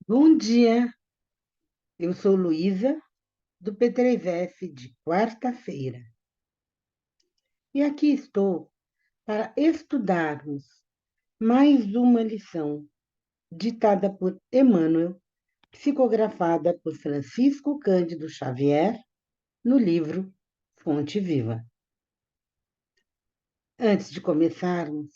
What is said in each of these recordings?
Bom dia, eu sou Luísa, do P3F de quarta-feira. E aqui estou para estudarmos mais uma lição ditada por Emmanuel, psicografada por Francisco Cândido Xavier, no livro Fonte Viva. Antes de começarmos,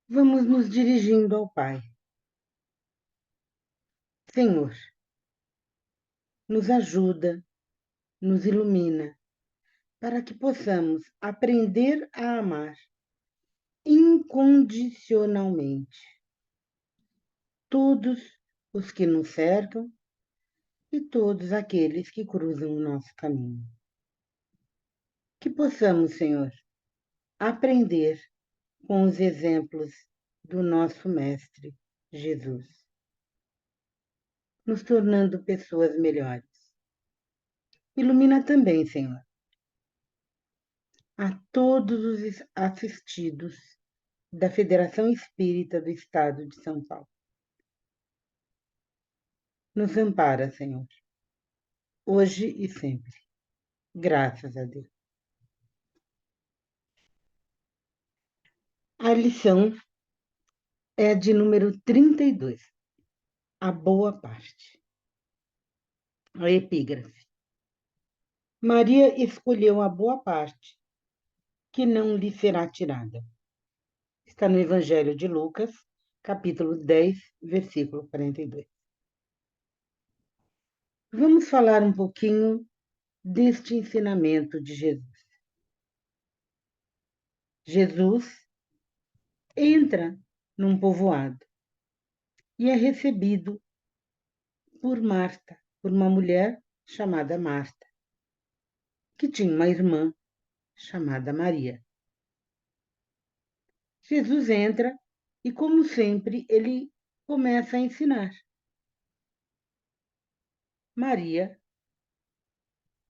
vamos nos dirigindo ao Pai. Senhor, nos ajuda, nos ilumina, para que possamos aprender a amar incondicionalmente todos os que nos cercam e todos aqueles que cruzam o nosso caminho. Que possamos, Senhor, aprender com os exemplos do nosso Mestre Jesus, nos tornando pessoas melhores. Ilumina também, Senhor, a todos os assistidos da Federação Espírita do Estado de São Paulo. Nos ampara, Senhor, hoje e sempre. Graças a Deus. A lição é a de número 32, a boa parte. A epígrafe. Maria escolheu a boa parte, que não lhe será tirada. Está no Evangelho de Lucas, capítulo 10, versículo 42. Vamos falar um pouquinho deste ensinamento de Jesus. Jesus entra num povoado e é recebido por Marta, por uma mulher chamada Marta, que tinha uma irmã chamada Maria. Jesus entra e, como sempre, ele começa a ensinar. Maria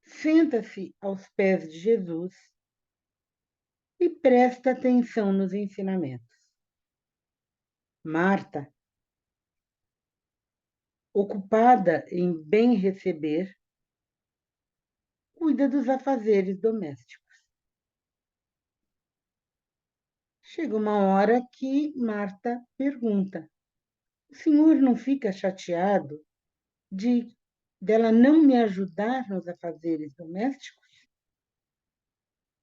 senta-se aos pés de Jesus e presta atenção nos ensinamentos. Marta, ocupada em bem receber, cuida dos afazeres domésticos. Chega uma hora que Marta pergunta: o senhor não fica chateado de dela não me ajudar nos afazeres domésticos?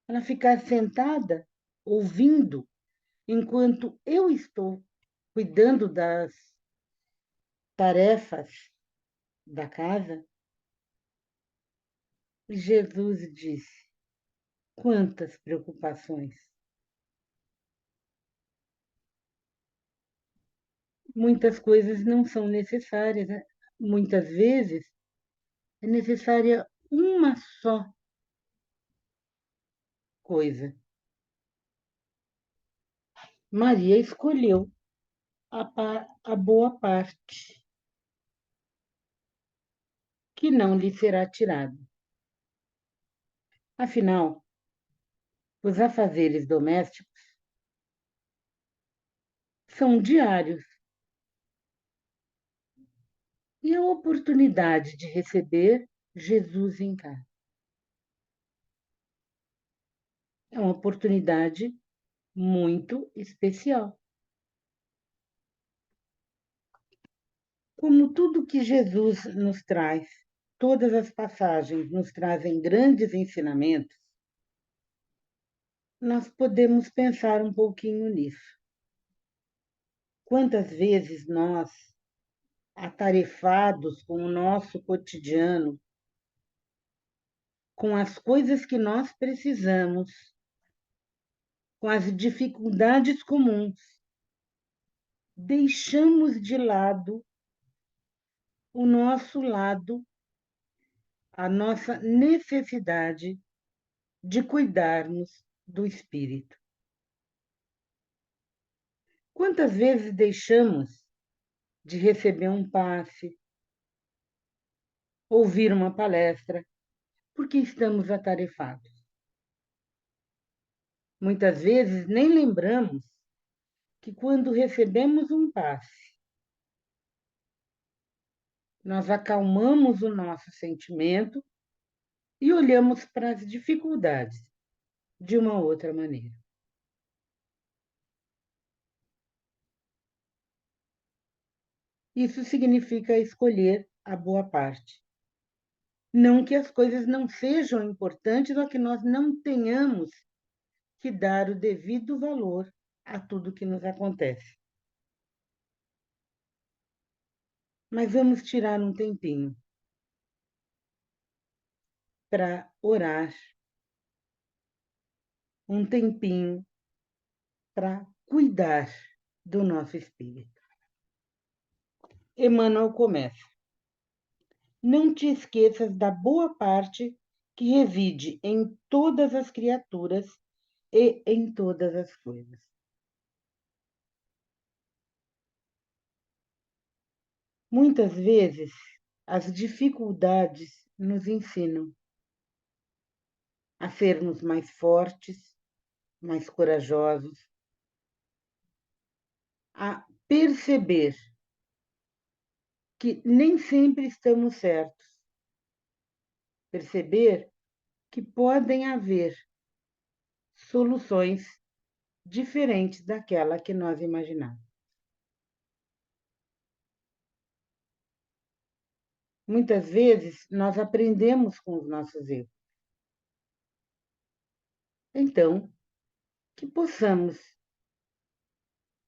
Ela ficar sentada, ouvindo, enquanto eu estou cuidando das tarefas da casa? E Jesus disse: quantas preocupações! Muitas coisas não são necessárias, né? Muitas vezes é necessária uma só coisa. Maria escolheu a boa parte, que não lhe será tirada. Afinal, os afazeres domésticos são diários e a oportunidade de receber Jesus em casa. É uma oportunidade muito especial. Como tudo que Jesus nos traz, todas as passagens nos trazem grandes ensinamentos, nós podemos pensar um pouquinho nisso. Quantas vezes nós, atarefados com o nosso cotidiano, com as coisas que nós precisamos, com as dificuldades comuns, deixamos de lado o nosso lado, a nossa necessidade de cuidarmos do espírito. Quantas vezes deixamos de receber um passe, ouvir uma palestra, porque estamos atarefados? Muitas vezes nem lembramos que quando recebemos um passe, Nós acalmamos o nosso sentimento e olhamos para as dificuldades de uma outra maneira. Isso significa escolher a boa parte. Não que as coisas não sejam importantes ou que nós não tenhamos que dar o devido valor a tudo que nos acontece. Mas vamos tirar um tempinho para orar, um tempinho para cuidar do nosso espírito. Emmanuel começa. Não te esqueças da boa parte que reside em todas as criaturas e em todas as coisas. Muitas vezes, as dificuldades nos ensinam a sermos mais fortes, mais corajosos, a perceber que nem sempre estamos certos, perceber que podem haver soluções diferentes daquela que nós imaginamos. Muitas vezes, nós aprendemos com os nossos erros. Então, que possamos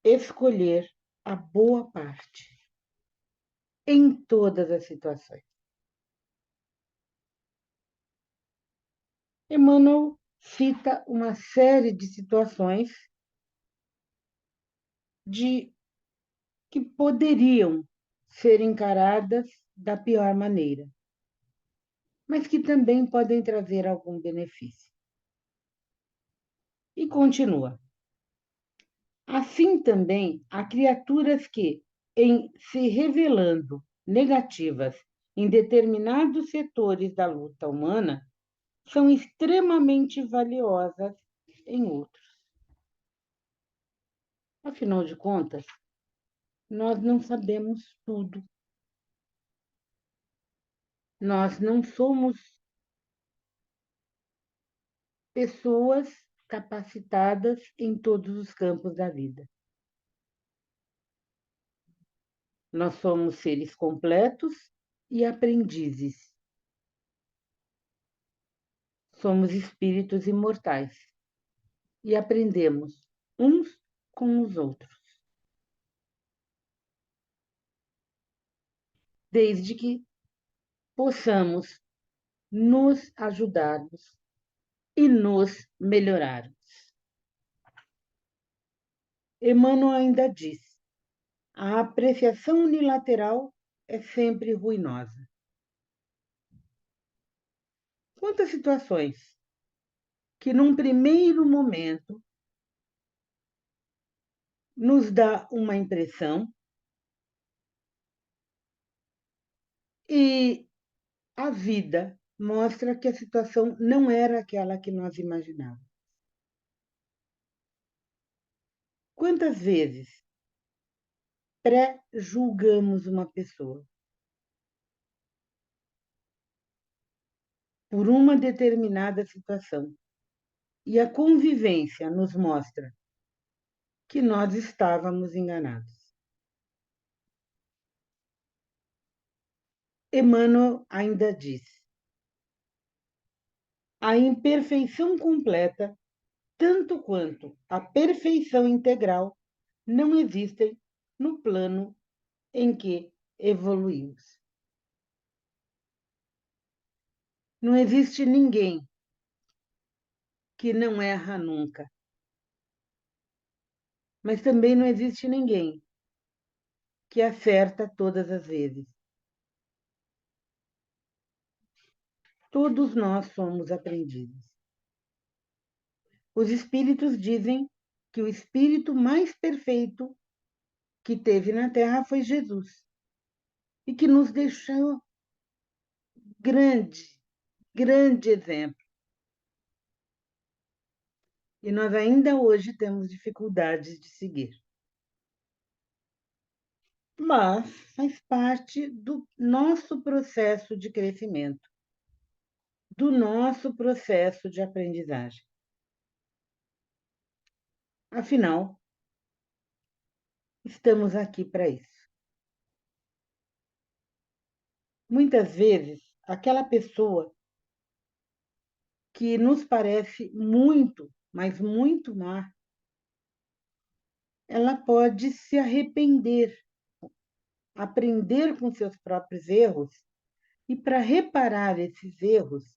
escolher a boa parte em todas as situações. Emmanuel cita uma série de situações que poderiam ser encaradas da pior maneira, mas que também podem trazer algum benefício. E continua. Assim também há criaturas que, em se revelando negativas em determinados setores da luta humana, são extremamente valiosas em outros. Afinal de contas, nós não sabemos tudo. Nós não somos pessoas capacitadas em todos os campos da vida. Nós somos seres completos e aprendizes. Somos espíritos imortais e aprendemos uns com os outros, desde que possamos nos ajudarmos e nos melhorarmos. Emmanuel ainda diz: a apreciação unilateral é sempre ruinosa. Quantas situações que, num primeiro momento, nos dá uma impressão e a vida mostra que a situação não era aquela que nós imaginávamos. Quantas vezes pré-julgamos uma pessoa por uma determinada situação e a convivência nos mostra que nós estávamos enganados? Emmanuel ainda diz: a imperfeição completa, tanto quanto a perfeição integral, não existem no plano em que evoluímos. Não existe ninguém que não erra nunca, mas também não existe ninguém que acerta todas as vezes. Todos nós somos aprendizes. Os espíritos dizem que o espírito mais perfeito que teve na Terra foi Jesus e que nos deixou grande, grande exemplo. E nós ainda hoje temos dificuldades de seguir. mas faz parte do nosso processo de crescimento, do nosso processo de aprendizagem. Afinal, estamos aqui para isso. Muitas vezes, aquela pessoa que nos parece muito, mas muito má, ela pode se arrepender, aprender com seus próprios erros e, para reparar esses erros,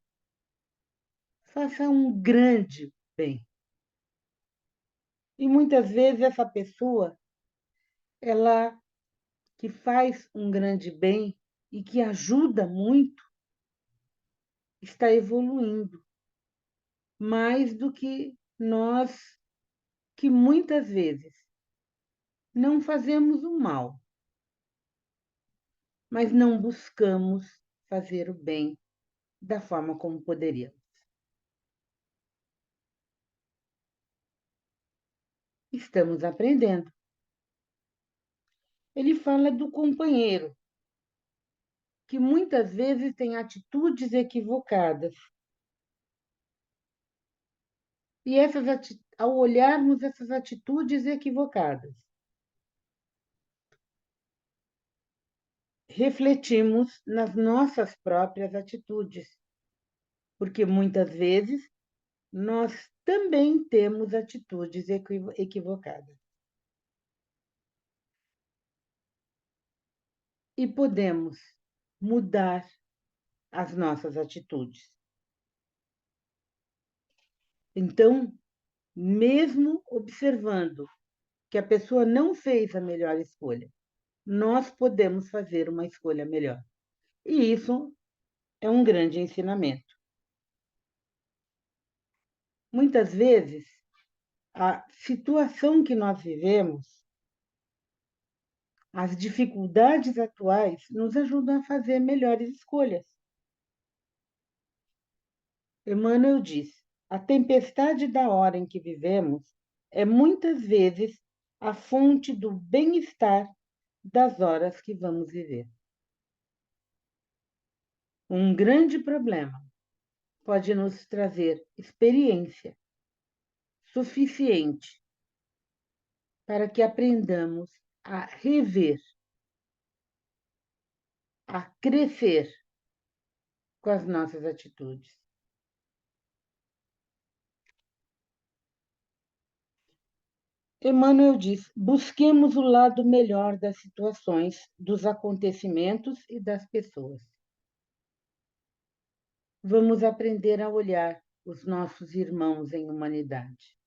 faça um grande bem. E muitas vezes essa pessoa, ela que faz um grande bem e que ajuda muito, está evoluindo mais do que nós, que muitas vezes não fazemos o mal, mas não buscamos fazer o bem da forma como poderíamos. Estamos aprendendo. Ele fala do companheiro, que muitas vezes tem atitudes equivocadas. E ao olharmos essas atitudes equivocadas, refletimos nas nossas próprias atitudes, porque muitas vezes nós também temos atitudes equivocadas. E podemos mudar as nossas atitudes. Então, mesmo observando que a pessoa não fez a melhor escolha, nós podemos fazer uma escolha melhor. E isso é um grande ensinamento. Muitas vezes, a situação que nós vivemos, as dificuldades atuais, nos ajudam a fazer melhores escolhas. Emmanuel diz: a tempestade da hora em que vivemos é muitas vezes a fonte do bem-estar das horas que vamos viver. Um grande problema pode nos trazer experiência suficiente para que aprendamos a rever, a crescer com as nossas atitudes. Emmanuel diz: busquemos o lado melhor das situações, dos acontecimentos e das pessoas. Vamos aprender a olhar os nossos irmãos em humanidade.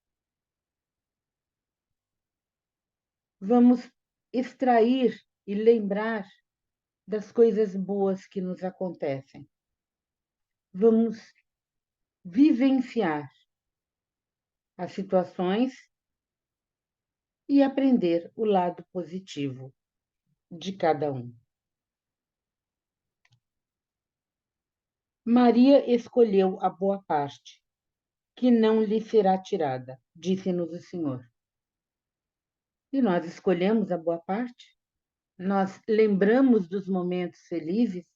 Vamos extrair e lembrar das coisas boas que nos acontecem. Vamos vivenciar as situações e aprender o lado positivo de cada um. Maria escolheu a boa parte, que não lhe será tirada, disse-nos o Senhor. E nós escolhemos a boa parte? Nós lembramos dos momentos felizes?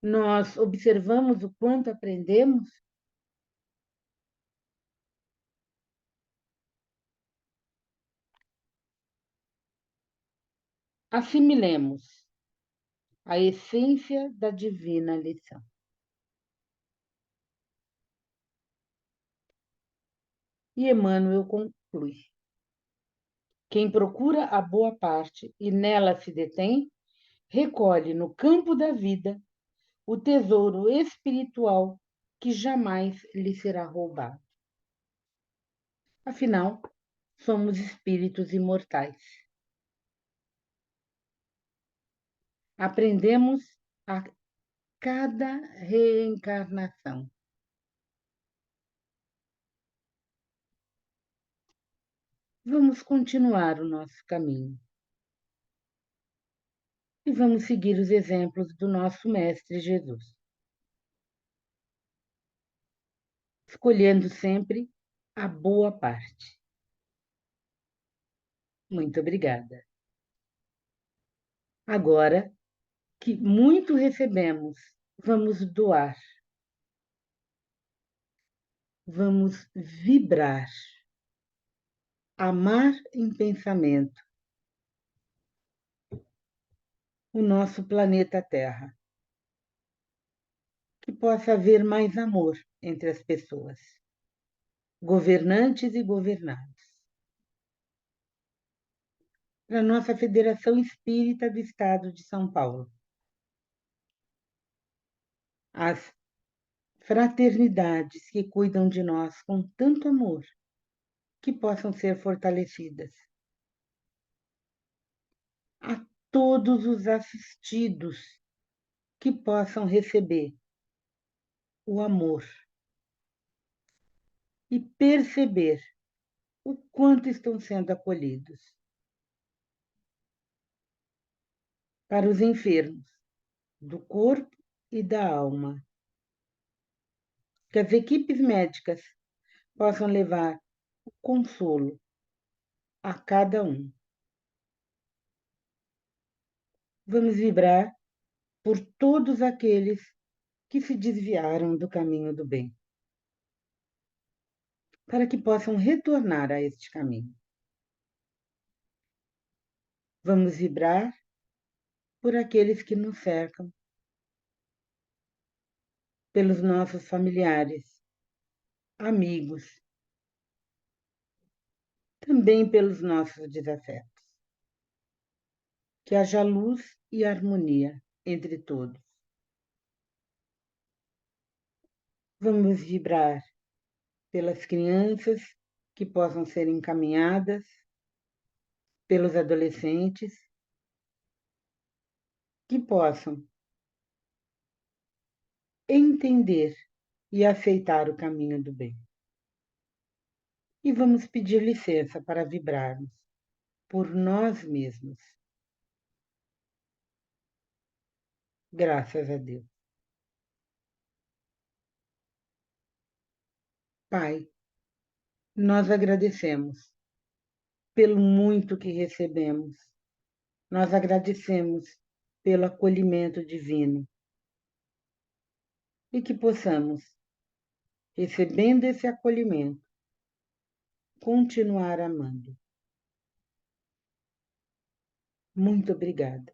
Nós observamos o quanto aprendemos? Assimilemos a essência da divina lição. E Emmanuel conclui: quem procura a boa parte e nela se detém, recolhe no campo da vida o tesouro espiritual que jamais lhe será roubado. Afinal, somos espíritos imortais. Aprendemos a cada reencarnação. Vamos continuar o nosso caminho. E vamos seguir os exemplos do nosso Mestre Jesus, escolhendo sempre a boa parte. Muito obrigada. Agora que muito recebemos, vamos doar, vamos vibrar, amar em pensamento o nosso planeta Terra, que possa haver mais amor entre as pessoas, governantes e governados. Para a nossa Federação Espírita do Estado de São Paulo, as fraternidades que cuidam de nós com tanto amor, que possam ser fortalecidas. A todos os assistidos que possam receber o amor e perceber o quanto estão sendo acolhidos. Para os enfermos do corpo e da alma, que as equipes médicas possam levar o consolo a cada um. Vamos vibrar por todos aqueles que se desviaram do caminho do bem, para que possam retornar a este caminho. Vamos vibrar por aqueles que nos cercam, pelos nossos familiares, amigos, também pelos nossos desafetos. Que haja luz e harmonia entre todos. Vamos vibrar pelas crianças que possam ser encaminhadas, pelos adolescentes que possam entender e aceitar o caminho do bem. E vamos pedir licença para vibrarmos por nós mesmos. Graças a Deus. Pai, nós agradecemos pelo muito que recebemos. Nós agradecemos pelo acolhimento divino e que possamos, recebendo esse acolhimento, continuar amando. Muito obrigada.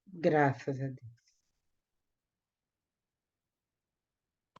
Graças a Deus.